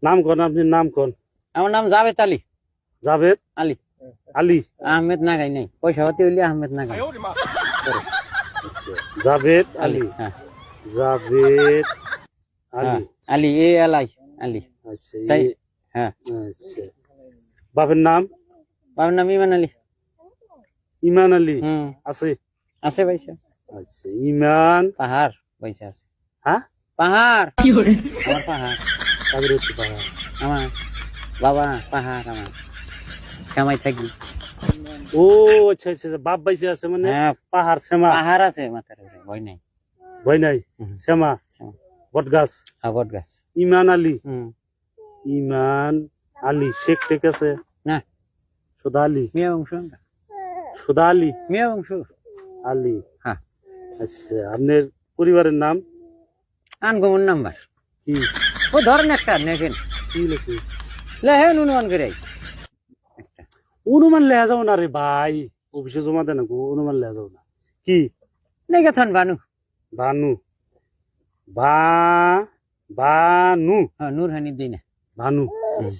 নাম কোন, আপনি নাম কোন? আমার নাম জাভেদ আলী। জাভেদ আলী। আলী। আহমেদ নাগাই নাই, পয়সা হতে হইলে আহমেদ নাগাই। জাভেদ আলী, আলী। হ্যাঁ জাভেদ হ্যাঁ, আলী। আলী এ এলাই আলী। আচ্ছা তাই হ্যাঁ। আচ্ছা, বাপের নাম? বাবার নাম ইমান আলী। ইমান আলী আছে? আছে পয়সা। আচ্ছা, ইমান পাহাড় পয়সা আছে। হ্যাঁ, পাহাড় আমার পাহাড়। কাদের হচ্ছে পাহাড়? আমার বাবা পাহাড় আমার শ্যামাই থাকি। ও আচ্ছা আচ্ছা, বাপ বাইসে আছে মানে হ্যাঁ পাহাড় শ্যামা। পাহাড় আছে মাথার উপরে, ভয় নাই। ভয় নাই, শ্যামা বট গাছ। হ্যাঁ বট গাছ। ইমান আলী। ইমান আলী শেখ ঠিক আছে না, সুদা আলী। মিয়া বংশ। সুদা আলী মিয়া বংশ আলী। হ্যাঁ। আচ্ছা, আপনার পরিবারের নাম আনগমন নাম্বার কি? ও ধরেন একটা নেখেন কি লেখি? লেহেন অনুমান করে অনুমান লেয়া যাও না রে ভাই, অফিসে জমা দেন অনুমান লেয়া যাও না। কি নেগেথন বানু? বানু। বানু। হ্যাঁ নূর হানি দিই না। ভানু।